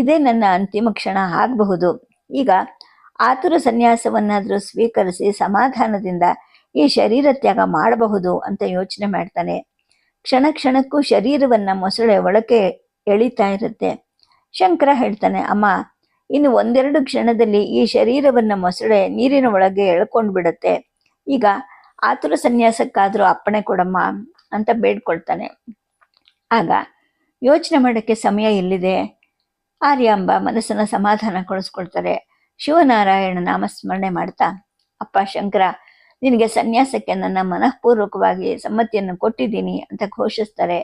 A: ಇದೇ ನನ್ನ ಅಂತಿಮ ಕ್ಷಣ ಆಗಬಹುದು. ಈಗ ಆತುರ ಸನ್ಯಾಸವನ್ನಾದರೂ ಸ್ವೀಕರಿಸಿ ಸಮಾಧಾನದಿಂದ ಈ ಶರೀರ ತ್ಯಾಗ ಮಾಡಬಹುದು ಅಂತ ಯೋಚನೆ ಮಾಡ್ತಾನೆ. ಕ್ಷಣ ಕ್ಷಣಕ್ಕೂ ಶರೀರವನ್ನ ಮೊಸಳೆ ಒಳಕ್ಕೆ ಎಳಿತಾ ಇರುತ್ತೆ. ಶಂಕರ ಹೇಳ್ತಾನೆ, ಅಮ್ಮ, ಇನ್ನು ಒಂದೆರಡು ಕ್ಷಣದಲ್ಲಿ ಈ ಶರೀರವನ್ನ ಮೊಸಳೆ ನೀರಿನ ಒಳಗೆ ಎಳ್ಕೊಂಡು ಬಿಡುತ್ತೆ. ಈಗ ಆತುರ ಸನ್ಯಾಸಕ್ಕಾದ್ರೂ ಅಪ್ಪಣೆ ಕೊಡಮ್ಮ ಅಂತ ಬೇಡ್ಕೊಳ್ತಾನೆ. ಆಗ ಯೋಚನೆ ಮಾಡೋಕ್ಕೆ ಸಮಯ ಎಲ್ಲಿದೆ? ಆರ್ಯಾಂಬ ಮನಸ್ಸನ್ನ ಸಮಾಧಾನಗೊಳಿಸ್ಕೊಳ್ತಾರೆ. ಶಿವನಾರಾಯಣ ನಾಮಸ್ಮರಣೆ ಮಾಡ್ತಾ, ಅಪ್ಪ ಶಂಕರ, ನಿನಗೆ ಸನ್ಯಾಸಕ್ಕೆ ನನ್ನ ಮನಃಪೂರ್ವಕವಾಗಿ ಸಮ್ಮತಿಯನ್ನು ಕೊಟ್ಟಿದ್ದೀನಿ ಅಂತ ಘೋಷಿಸ್ತಾರೆ.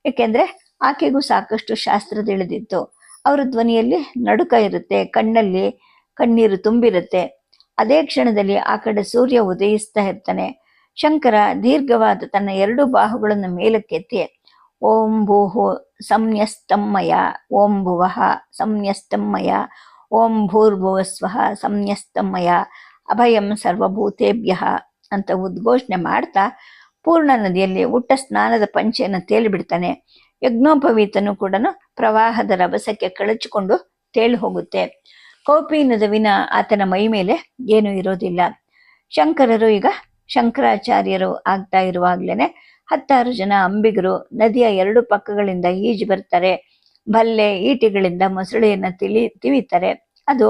A: ಏಕೆಂದ್ರೆ ಆಕೆಗೂ ಸಾಕಷ್ಟು ಶಾಸ್ತ್ರ ತಿಳಿದಿತ್ತು. ಅವರ ಧ್ವನಿಯಲ್ಲಿ ನಡುಕ ಇರುತ್ತೆ, ಕಣ್ಣಲ್ಲಿ ಕಣ್ಣೀರು ತುಂಬಿರುತ್ತೆ. ಅದೇ ಕ್ಷಣದಲ್ಲಿ ಆ ಕಡೆ ಸೂರ್ಯ ಉದಯಿಸ್ತಾ ಇರ್ತಾನೆ. ಶಂಕರ ದೀರ್ಘವಾದ ತನ್ನ ಎರಡು ಬಾಹುಗಳನ್ನು ಮೇಲಕ್ಕೆತ್ತಿ, ಓಂ ಭೂಹು ಸಂನ್ಯಸ್ತಮ್ಮಯ, ಓಂ ಭುವಃ ಸಂನ್ಯಸ್ತಮ್ಮಯ, ಓಂ ಭೂರ್ಭುವಸ್ವಃ ಸಂನ್ಯಸ್ತಮ್ಮಯ, ಅಭಯಂ ಸರ್ವಭೂತೇಭ್ಯ ಅಂತ ಉದ್ಘೋಷಣೆ ಮಾಡ್ತಾ ಪೂರ್ಣ ನದಿಯಲ್ಲಿ ಉಟ್ಟ ಸ್ನಾನದ ಪಂಚೆಯನ್ನು ತೇಲಿಬಿಡ್ತಾನೆ. ಯಜ್ಞೋಪವೀತನು ಕೂಡ ಪ್ರವಾಹದ ರಭಸಕ್ಕೆ ಕಳಚಿಕೊಂಡು ತೇಲಿ ಹೋಗುತ್ತೆ. ಕೌಪಿ ನದುವಿನ ಆತನ ಮೈ ಮೇಲೆ ಏನೂ ಇರೋದಿಲ್ಲ. ಶಂಕರರು ಈಗ ಶಂಕರಾಚಾರ್ಯರು ಆಗ್ತಾ ಇರುವಾಗ್ಲೇನೆ 10 ಜನ ಅಂಬಿಗರು ನದಿಯ ಎರಡು ಪಕ್ಕಗಳಿಂದ ಈಜು ಬರ್ತಾರೆ. ಬಲ್ಲೆ ಈಟಿಗಳಿಂದ ಮೊಸಳೆಯನ್ನ ತಿವಿತಾರೆ. ಅದು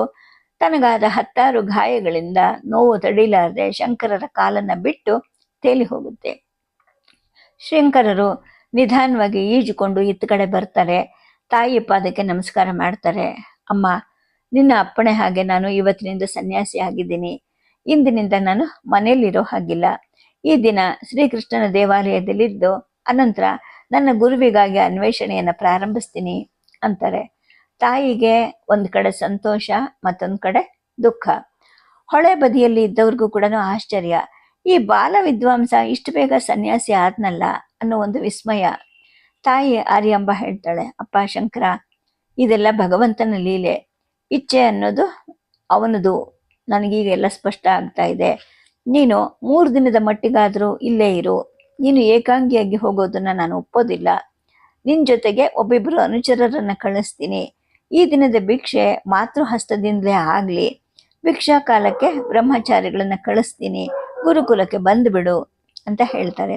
A: ತನಗಾದ 10 ಗಾಯಗಳಿಂದ ನೋವು ತಡಿಲಾರದೆ ಶಂಕರರ ಕಾಲನ್ನ ಬಿಟ್ಟು ತೇಲಿ ಹೋಗುತ್ತೆ. ಶಂಕರರು ನಿಧಾನವಾಗಿ ಈಜುಕೊಂಡು ಇತ್ತ ಕಡೆ ಬರ್ತಾರೆ. ತಾಯಿ ಪಾದಕ್ಕೆ ನಮಸ್ಕಾರ ಮಾಡ್ತಾರೆ. ಅಮ್ಮ, ನಿನ್ನ ಅಪ್ಪಣೆ ಹಾಗೆ ನಾನು ಇವತ್ತಿನಿಂದ ಸನ್ಯಾಸಿ ಆಗಿದ್ದೀನಿ. ಇಂದಿನಿಂದ ನಾನು ಮನೆಯಲ್ಲಿರೋ ಹಾಗಿಲ್ಲ. ಈ ದಿನ ಶ್ರೀಕೃಷ್ಣನ ದೇವಾಲಯದಲ್ಲಿದ್ದು ಅನಂತರ ನನ್ನ ಗುರುವಿಗಾಗಿ ಅನ್ವೇಷಣೆಯನ್ನು ಪ್ರಾರಂಭಿಸ್ತೀನಿ ಅಂತಾರೆ. ತಾಯಿಗೆ ಒಂದು ಕಡೆ ಸಂತೋಷ, ಮತ್ತೊಂದು ಕಡೆ ದುಃಖ. ಹೊಳೆ ಬದಿಯಲ್ಲಿ ಇದ್ದವ್ರಿಗೂ ಕೂಡ ಆಶ್ಚರ್ಯ. ಈ ಬಾಲ ವಿದ್ವಾಂಸ ಇಷ್ಟು ಬೇಗ ಸನ್ಯಾಸಿ ಆದ್ನಲ್ಲ ಅನ್ನೋ ಒಂದು ವಿಸ್ಮಯ. ತಾಯಿ ಆರ್ಯಾಂಬ ಹೇಳ್ತಾಳೆ, ಅಪ್ಪ ಶಂಕರ, ಇದೆಲ್ಲ ಭಗವಂತನ ಲೀಲೆ. ಇಚ್ಛೆ ಅನ್ನೋದು ಅವನದು. ನನಗೀಗ ಎಲ್ಲ ಸ್ಪಷ್ಟ ಆಗ್ತಾ ಇದೆ. ನೀನು 3 ದಿನದ ಮಟ್ಟಿಗಾದರೂ ಇಲ್ಲೇ ಇರು. ನೀನು ಏಕಾಂಗಿಯಾಗಿ ಹೋಗೋದನ್ನ ನಾನು ಒಪ್ಪೋದಿಲ್ಲ. ನಿನ್ನ ಜೊತೆಗೆ ಒಬ್ಬಿಬ್ಬರು ಅನುಚರರನ್ನ ಕಳಿಸ್ತೀನಿ. ಈ ದಿನದ ಭಿಕ್ಷೆ ಮಾತೃಹಸ್ತದಿಂದಲೇ ಆಗಲಿ. ಭಿಕ್ಷಾ ಕಾಲಕ್ಕೆ ಬ್ರಹ್ಮಚಾರಿಗಳನ್ನ ಕಳಿಸ್ತೀನಿ. ಗುರುಕುಲಕ್ಕೆ ಬಂದುಬಿಡು ಅಂತ ಹೇಳ್ತಾರೆ.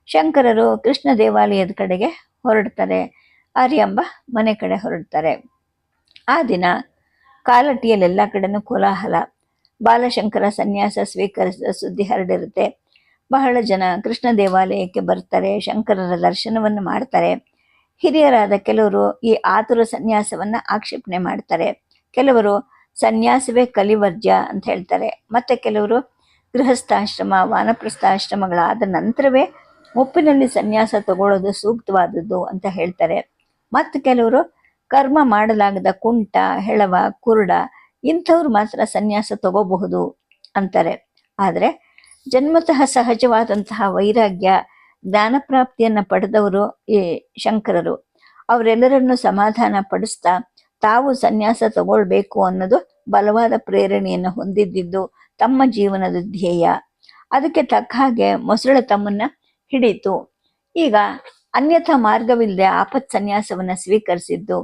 A: ಶಂಕರರು ಕೃಷ್ಣ ದೇವಾಲಯದ ಕಡೆಗೆ ಹೊರಡ್ತಾರೆ. ಆರ್ಯಾಂಬ ಮನೆ ಕಡೆ ಹೊರಡ್ತಾರೆ. ಆ ದಿನ ಕಾಲಟಿಯಲ್ಲೆಲ್ಲ ಕಡೆನೂ ಕೋಲಾಹಲ. ಬಾಲಶಂಕರ ಸನ್ಯಾಸ ಸ್ವೀಕರಿಸಿದ ಸುದ್ದಿ ಹರಡಿರುತ್ತೆ. ಬಹಳ ಜನ ಕೃಷ್ಣ ದೇವಾಲಯಕ್ಕೆ ಬರ್ತಾರೆ, ಶಂಕರರ ದರ್ಶನವನ್ನು ಮಾಡ್ತಾರೆ. ಹಿರಿಯರಾದ ಕೆಲವರು ಈ ಆತುರ ಸನ್ಯಾಸವನ್ನ ಆಕ್ಷೇಪಣೆ ಮಾಡ್ತಾರೆ. ಕೆಲವರು ಸನ್ಯಾಸವೇ ಕಲಿವರ್ಜ್ಯ ಅಂತ ಹೇಳ್ತಾರೆ. ಮತ್ತೆ ಕೆಲವರು ಗೃಹಸ್ಥಾಶ್ರಮ, ವಾನಪ್ರಸ್ಥಾಶ್ರಮಗಳಾದ ನಂತರವೇ ಮುಪ್ಪಿನಲ್ಲಿ ಸನ್ಯಾಸ ತಗೊಳ್ಳೋದು ಸೂಕ್ತವಾದದ್ದು ಅಂತ ಹೇಳ್ತಾರೆ. ಮತ್ತು ಕೆಲವರು ಕರ್ಮ ಮಾಡಲಾಗದ ಕುಂಟ, ಹೆಳವ, ಕುರುಡ ಇಂಥವ್ರು ಮಾತ್ರ ಸನ್ಯಾಸ ತಗೋಬಹುದು ಅಂತಾರೆ. ಆದರೆ ಜನ್ಮತಃ ಸಹಜವಾದಂತಹ ವೈರಾಗ್ಯ, ಜ್ಞಾನಪ್ರಾಪ್ತಿಯನ್ನು ಪಡೆದವರು ಈ ಶಂಕರರು. ಅವರೆಲ್ಲರನ್ನು ಸಮಾಧಾನ ಪಡಿಸ್ತಾ ತಾವು ಸನ್ಯಾಸ ತಗೊಳ್ಬೇಕು ಅನ್ನೋದು ಬಲವಾದ ಪ್ರೇರಣೆಯನ್ನು ಹೊಂದಿದ್ದು ತಮ್ಮ ಜೀವನದ ಧ್ಯೇಯ. ಅದಕ್ಕೆ ತಕ್ಕ ಹಾಗೆ ಮೊಸಳೆ ತಮ್ಮನ್ನ ಹಿಡಿತು. ಈಗ ಅನ್ಯಥಾ ಮಾರ್ಗವಿಲ್ಲದೆ ಆಪತ್ ಸನ್ಯಾಸವನ್ನ ಸ್ವೀಕರಿಸಿದ್ದು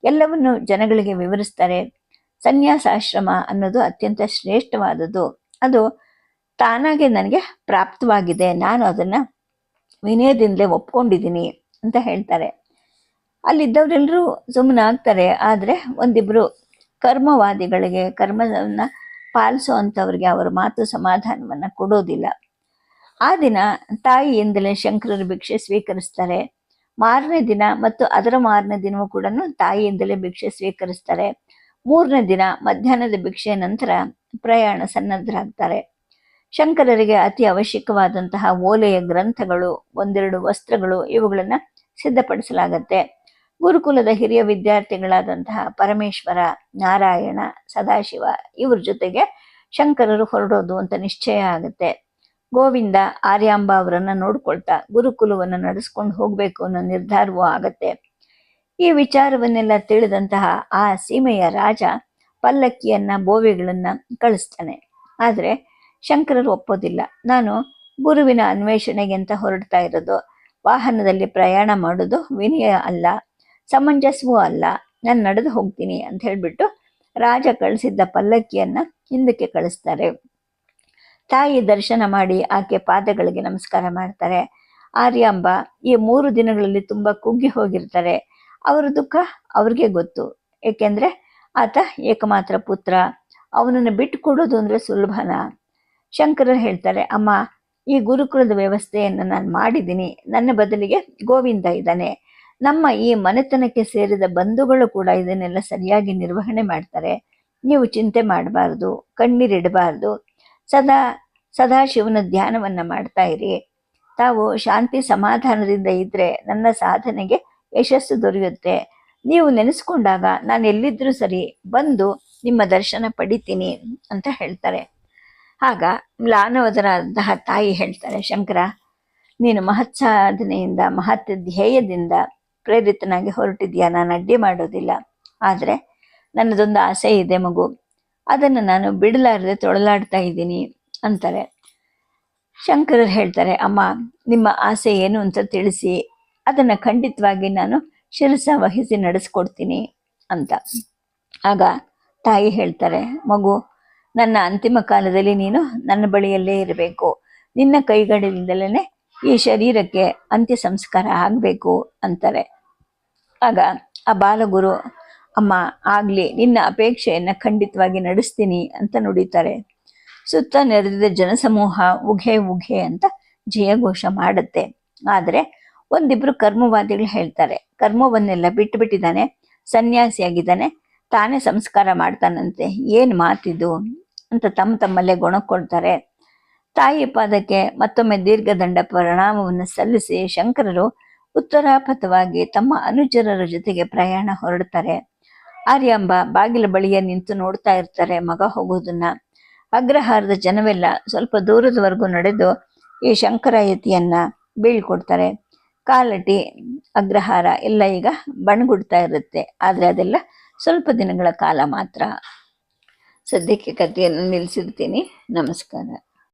A: ಎಲ್ಲವನ್ನು ಜನಗಳಿಗೆ ವಿವರಿಸ್ತಾರೆ. ಸನ್ಯಾಸಾಶ್ರಮ ಅನ್ನೋದು ಅತ್ಯಂತ ಶ್ರೇಷ್ಠವಾದದ್ದು. ಅದು ತಾನಾಗೆ ನನಗೆ ಪ್ರಾಪ್ತವಾಗಿದೆ. ನಾನು ಅದನ್ನ ವಿನಯದಿಂದಲೇ ಒಪ್ಕೊಂಡಿದ್ದೀನಿ ಅಂತ ಹೇಳ್ತಾರೆ. ಅಲ್ಲಿದ್ದವರೆಲ್ಲರೂ ಸುಮ್ಮನಾಗ್ತಾರೆ. ಆದರೆ ಒಂದಿಬ್ರು ಕರ್ಮವಾದಿಗಳಿಗೆ, ಕರ್ಮವನ್ನ ಪಾಲಿಸೋ ಅಂಥವ್ರಿಗೆ ಅವರ ಮಾತು ಸಮಾಧಾನವನ್ನ ಕೊಡೋದಿಲ್ಲ. ಆ ದಿನ ತಾಯಿಯಿಂದಲೇ ಶಂಕರರು ಭಿಕ್ಷೆ ಸ್ವೀಕರಿಸ್ತಾರೆ. ಮಾರನೇ ದಿನ ಮತ್ತು ಅದರ ಮಾರನೇ ದಿನವೂ ಕೂಡ ತಾಯಿಯಿಂದಲೇ ಭಿಕ್ಷೆ ಸ್ವೀಕರಿಸ್ತಾರೆ. 3ನೇ ದಿನ ಮಧ್ಯಾಹ್ನದ ಭಿಕ್ಷೆಯ ನಂತರ ಪ್ರಯಾಣ ಸನ್ನದ್ಧರಾಗ್ತಾರೆ. ಶಂಕರರಿಗೆ ಅತಿ ಅವಶ್ಯಕವಾದಂತಹ ಓಲೆಯ ಗ್ರಂಥಗಳು, 1-2 ವಸ್ತ್ರಗಳು ಇವುಗಳನ್ನ ಸಿದ್ಧಪಡಿಸಲಾಗತ್ತೆ. ಗುರುಕುಲದ ಹಿರಿಯ ವಿದ್ಯಾರ್ಥಿಗಳಾದಂತಹ ಪರಮೇಶ್ವರ, ನಾರಾಯಣ, ಸದಾಶಿವ ಇವ್ರ ಜೊತೆಗೆ ಶಂಕರರು ಹೊರಡೋದು ಅಂತ ನಿಶ್ಚಯ ಆಗುತ್ತೆ. ಗೋವಿಂದ ಆರ್ಯಾಂಬ ಅವರನ್ನ ನೋಡ್ಕೊಳ್ತಾ ಗುರುಕುಲವನ್ನು ನಡೆಸ್ಕೊಂಡು ಹೋಗ್ಬೇಕು ಅನ್ನೋ ನಿರ್ಧಾರವೂ ಆಗತ್ತೆ. ಈ ವಿಚಾರವನ್ನೆಲ್ಲ ತಿಳಿದಂತಹ ಆ ಸೀಮೆಯ ರಾಜ ಪಲ್ಲಕ್ಕಿಯನ್ನ, ಬೋವೆಗಳನ್ನ ಕಳಿಸ್ತಾನೆ. ಆದರೆ ಶಂಕರರು ಒಪ್ಪೋದಿಲ್ಲ. ನಾನು ಗುರುವಿನ ಅನ್ವೇಷಣೆಗೆ ಅಂತ ಹೊರಡ್ತಾ ಇರೋದು. ವಾಹನದಲ್ಲಿ ಪ್ರಯಾಣ ಮಾಡೋದು ವಿನಯ ಅಲ್ಲ, ಸಮಂಜಸವೂ ಅಲ್ಲ. ನಾನು ನಡೆದು ಹೋಗ್ತೀನಿ ಅಂತ ಹೇಳಿಬಿಟ್ಟು ರಾಜ ಕಳಿಸಿದ್ದ ಪಲ್ಲಕ್ಕಿಯನ್ನ ಹಿಂದಕ್ಕೆ ಕಳಿಸ್ತಾರೆ. ತಾಯಿ ದರ್ಶನ ಮಾಡಿ ಆಕೆ ಪಾದಗಳಿಗೆ ನಮಸ್ಕಾರ ಮಾಡ್ತಾರೆ. ಆರ್ಯಾಂಬ ಈ 3 ದಿನಗಳಲ್ಲಿ ತುಂಬಾ ಕುಗ್ಗಿ ಹೋಗಿರ್ತಾರೆ. ಅವರ ದುಃಖ ಅವ್ರಿಗೆ ಗೊತ್ತು. ಏಕೆಂದ್ರೆ ಆತ ಏಕಮಾತ್ರ ಪುತ್ರ, ಅವನನ್ನು ಬಿಟ್ಟು ಕೊಡೋದು ಅಂದ್ರೆ ಸುಲಭನ? ಶಂಕರರು ಹೇಳ್ತಾರೆ, ಅಮ್ಮ, ಈ ಗುರುಕುಲದ ವ್ಯವಸ್ಥೆಯನ್ನು ನಾನು ಮಾಡಿದ್ದೀನಿ, ನನ್ನ ಬದಲಿಗೆ ಗೋವಿಂದ ಇದ್ದಾನೆ. ನಮ್ಮ ಈ ಮನೆತನಕ್ಕೆ ಸೇರಿದ ಬಂಧುಗಳು ಕೂಡ ಇದನ್ನೆಲ್ಲ ಸರಿಯಾಗಿ ನಿರ್ವಹಣೆ ಮಾಡ್ತಾರೆ. ನೀವು ಚಿಂತೆ ಮಾಡಬಾರ್ದು, ಕಣ್ಣೀರಿಡಬಾರ್ದು. ಸದಾಶಿವನ ಧ್ಯಾನವನ್ನ ಮಾಡ್ತಾ ಇರಿ. ತಾವು ಶಾಂತಿ ಸಮಾಧಾನದಿಂದ ಇದ್ರೆ ನನ್ನ ಸಾಧನೆಗೆ ಯಶಸ್ಸು ದೊರೆಯುತ್ತೆ. ನೀವು ನೆನೆಸ್ಕೊಂಡಾಗ ನಾನು ಎಲ್ಲಿದ್ರೂ ಸರಿ ಬಂದು ನಿಮ್ಮ ದರ್ಶನ ಪಡಿತೀನಿ ಅಂತ ಹೇಳ್ತಾರೆ. ಆಗ ಮ್ಲಾನವದರಾದಂತಹ ತಾಯಿ ಹೇಳ್ತಾರೆ, ಶಂಕರ, ನೀನು ಮಹತ್ ಸಾಧನೆಯಿಂದ ಮಹತ್ ಧ್ಯೇಯದಿಂದ ಪ್ರೇರಿತನಾಗಿ ಹೊರಟಿದ್ಯಾ, ನಾನು ಅಡ್ಡಿ ಮಾಡೋದಿಲ್ಲ. ಆದರೆ ನನ್ನದೊಂದು ಆಸೆ ಇದೆ ಮಗು, ಅದನ್ನು ನಾನು ಬಿಡಲಾರದೆ ತೊಳಲಾಡ್ತಾ ಇದ್ದೀನಿ ಅಂತಾರೆ. ಶಂಕರರು ಹೇಳ್ತಾರೆ, ಅಮ್ಮ, ನಿಮ್ಮ ಆಸೆ ಏನು ಅಂತ ತಿಳಿಸಿ, ಅದನ್ನು ಖಂಡಿತವಾಗಿ ನಾನು ಶಿರಸ ವಹಿಸಿ ನಡೆಸ್ಕೊಡ್ತೀನಿ ಅಂತ. ಆಗ ತಾಯಿ ಹೇಳ್ತಾರೆ, ಮಗು, ನನ್ನ ಅಂತಿಮ ಕಾಲದಲ್ಲಿ ನೀನು ನನ್ನ ಬಳಿಯಲ್ಲೇ ಇರಬೇಕು. ನಿನ್ನ ಕೈಗಳಿಂದಲೇ ಈ ಶರೀರಕ್ಕೆ ಅಂತ್ಯ ಸಂಸ್ಕಾರ ಆಗಬೇಕು ಅಂತಾರೆ. ಆಗ ಆ ಬಾಲಗುರು, ಅಮ್ಮ, ಆಗ್ಲಿ, ನಿನ್ನ ಅಪೇಕ್ಷೆಯನ್ನ ಖಂಡಿತವಾಗಿ ನಡೆಸ್ತೀನಿ ಅಂತ ನುಡಿತಾರೆ. ಸುತ್ತ ನೆರೆದಿದ್ದ ಜನಸಮೂಹ ಉಘೆ ಉಘೆ ಅಂತ ಜಯಘೋಷ ಮಾಡುತ್ತೆ. ಆದರೆ ಒಂದಿಬ್ರು ಕರ್ಮವಾದಿಗಳು ಹೇಳ್ತಾರೆ, ಕರ್ಮವನ್ನೆಲ್ಲ ಬಿಟ್ಟಿದ್ದಾನೆ, ಸನ್ಯಾಸಿಯಾಗಿದ್ದಾನೆ, ತಾನೇ ಸಂಸ್ಕಾರ ಮಾಡ್ತಾನಂತೆ, ಏನು ಮಾತಿದು ಅಂತ ತಮ್ಮಲ್ಲೇ ಗೊಣಕೊಳ್ತಾರೆ. ತಾಯಿ ಪಾದಕ್ಕೆ ಮತ್ತೊಮ್ಮೆ ದೀರ್ಘದಂಡ ಪ್ರಣಾಮವನ್ನು ಸಲ್ಲಿಸಿ ಶಂಕರರು ಉತ್ತರಾಪಥವಾಗಿ ತಮ್ಮ ಅನುಚರರ ಜೊತೆಗೆ ಪ್ರಯಾಣ ಹೊರಡ್ತಾರೆ. ಆರ್ಯಾಂಬ ಬಾಗಿಲ ಬಳಿಯ ನಿಂತು ನೋಡ್ತಾ ಇರ್ತಾರೆ ಮಗ ಹೋಗೋದನ್ನ. ಅಗ್ರಹಾರದ ಜನವೆಲ್ಲ ಸ್ವಲ್ಪ ದೂರದವರೆಗೂ ನಡೆದು ಈ ಶಂಕರಾಯತಿಯನ್ನ ಬೀಳ್ಕೊಡ್ತಾರೆ. ಕಾಲಟಿ, ಅಗ್ರಹಾರ ಎಲ್ಲ ಈಗ ಬಣ್ಗುಡ್ತಾ ಇರುತ್ತೆ. ಆದರೆ ಅದೆಲ್ಲ ಸ್ವಲ್ಪ ದಿನಗಳ ಕಾಲ ಮಾತ್ರ. ಸದ್ಯಕ್ಕೆ ಕಥೆಯನ್ನು ನಿಲ್ಲಿಸಿರ್ತೀನಿ. ನಮಸ್ಕಾರ.